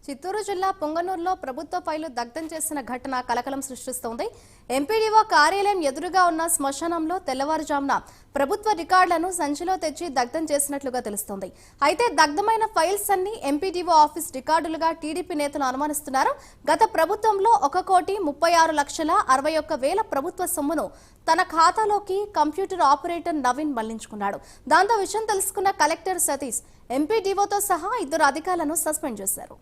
చిత్తూరు జిల్లా పొంగనూరులో ప్రభుత్వ ఫైలు దగ్ధం చేసిన ఘటన కలకలం సృష్టిస్తోంది. ఎంపీడీఓ కార్యాలయం ఎదురుగా ఉన్న శ్మశానంలో తెల్లవారుజామున ప్రభుత్వ రికార్డులను సంచిలో తెచ్చి దగ్ధం చేసినట్లుగా తెలుస్తోంది. అయితే దగ్ధమైన ఫైల్స్ అన్ని ఎంపీడీఓ ఆఫీస్ రికార్డులుగా టీడీపీ నేతలు అనుమానిస్తున్నారు. గత ప్రభుత్వంలో 1,36,61,000 ప్రభుత్వ సొమ్మును తన ఖాతాలోకి కంప్యూటర్ ఆపరేటర్ నవీన్ మళ్లించుకున్నాడు. దాంతో విషయం తెలుసుకున్న కలెక్టర్ సతీష్ ఎంపీడీఓతో సహా 2 అధికారులను సస్పెండ్ చేశారు.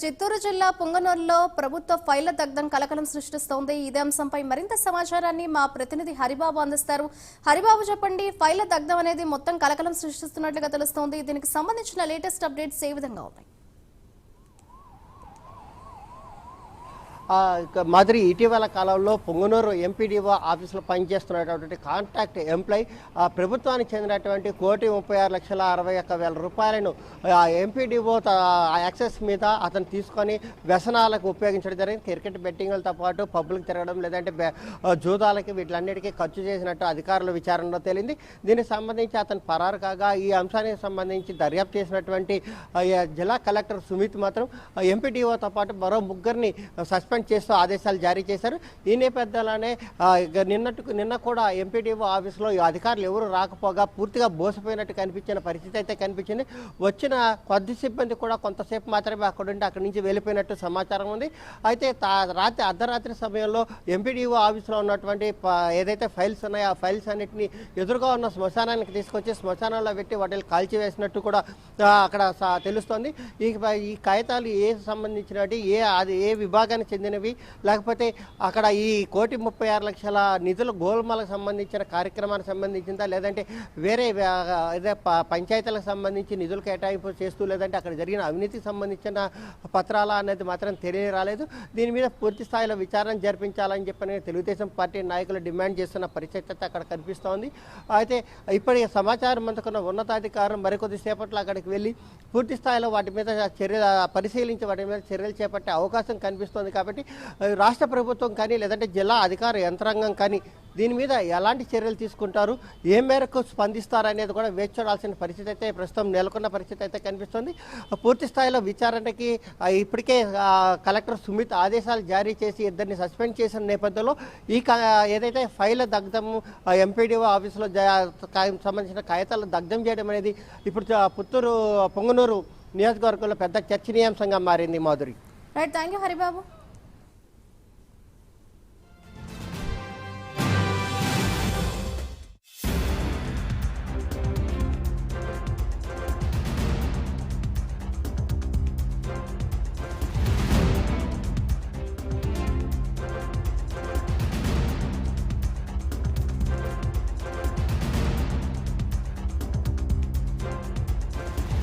చిత్తూరు జిల్లా పొంగనూరులో ప్రభుత్వ ఫైళ్ల దగ్ధం కలకలం సృష్టిస్తోంది. ఇదే అంశంపై మరింత సమాచారాన్ని మా ప్రతినిధి హరిబాబు అందిస్తారు. హరిబాబు, చెప్పండి, ఫైళ్ల దగ్ధం అనేది మొత్తం కలకలం సృష్టిస్తున్నట్లుగా తెలుస్తోంది. దీనికి సంబంధించిన లేటెస్ట్ అప్డేట్స్ ఏ విధంగా ఉన్నాయి? మాదిరి ఇటీవల కాలంలో పొంగనూరు ఎంపీడీఓ ఆఫీసులో పనిచేస్తున్నటువంటి కాంట్రాక్ట్ ఎంప్లాయ్ ప్రభుత్వానికి చెందినటువంటి 1,36,61,000 రూపాయలను ఎంపీడీఓ యాక్సెస్ మీద అతను తీసుకొని వ్యసనాలకు ఉపయోగించడం జరిగింది. క్రికెట్ బెట్టింగ్లతో పాటు పబ్బులకు తిరగడం, లేదంటే జూదాలకి, వీటిలన్నిటికీ ఖర్చు చేసినట్టు అధికారుల విచారణలో తేలింది. దీనికి సంబంధించి అతను పరారు కాగా ఈ అంశానికి సంబంధించి దర్యాప్తు చేసినటువంటి జిల్లా కలెక్టర్ సుమిత్ మాత్రం ఎంపీడీఓతో పాటు మరో 3 సస్పెండ్ చేస్తూ ఆదేశాలు జారీ చేశారు. ఈ నేపథ్యంలోనే నిన్న కూడా ఎంపీడీఓ ఆఫీసులో అధికారులు ఎవరు రాకపోగా పూర్తిగా బోసిపోయినట్టు కనిపించిన పరిస్థితి అయితే కనిపించింది. వచ్చిన కొద్ది సిబ్బంది కూడా కొంతసేపు మాత్రమే అక్కడి నుంచి వెళ్ళిపోయినట్టు సమాచారం ఉంది. అయితే అర్ధరాత్రి సమయంలో ఎంపీడీఓ ఆఫీసులో ఉన్నటువంటి ఏదైతే ఫైల్స్ ఉన్నాయో ఆ ఫైల్స్ అన్నింటినీ ఎదురుగా ఉన్న శ్మశానానికి తీసుకొచ్చి శ్మశానంలో పెట్టి వాటిని కాల్చివేసినట్టు కూడా అక్కడ తెలుస్తోంది. ఈ కాగితాలు సంబంధించినవి ఏ విభాగానికి చెందినవి, లేకపోతే అక్కడ ఈ 1,36,00,000 నిధుల గోల్మాలకు సంబంధించిన కార్యక్రమానికి సంబంధించిందా, లేదంటే వేరే పంచాయతీలకు సంబంధించి నిధులు కేటాయింపు చేస్తూ, లేదంటే అక్కడ జరిగిన అవినీతికి సంబంధించిన పత్రాల అనేది మాత్రం తెలియరాలేదు. దీని మీద పూర్తి స్థాయిలో విచారణ జరిపించాలని చెప్పని తెలుగుదేశం పార్టీ నాయకులు డిమాండ్ చేస్తున్న పరిస్థితి అయితే అక్కడ కనిపిస్తోంది. అయితే ఇప్పటికే సమాచారం అందుకున్న ఉన్నతాధికారులు మరికొద్ది సేపట్లో అక్కడికి వెళ్ళి పూర్తి స్థాయిలో వాటి మీద పరిశీలించి వాటి మీద చర్యలు చేపట్టే అవకాశం కనిపిస్తోంది. కాబట్టి రాష్ట్ర ప్రభుత్వం కానీ, లేదంటే జిల్లా అధికార యంత్రాంగం కానీ దీని మీద ఎలాంటి చర్యలు తీసుకుంటారు, ఏ మేరకు స్పందిస్తారు అనేది కూడా వేచి చూడాల్సిన పరిస్థితి అయితే ప్రస్తుతం నెలకొన్న పరిస్థితి అయితే కనిపిస్తుంది. పూర్తి స్థాయిలో విచారణకి ఇప్పటికే కలెక్టర్ సుమిత్ ఆదేశాలు జారీ చేసి 2 సస్పెండ్ చేసిన నేపథ్యంలో ఈ ఏదైతే ఫైల్ దగ్ధం ఎంపీడీఓ ఆఫీసులో సంబంధించిన కాగితాలు దగ్ధం చేయడం అనేది ఇప్పుడు పొంగనూరు నియోజకవర్గంలో పెద్ద చర్చనీయాంశంగా మారింది. Madhuri, right, thank you Haribabu.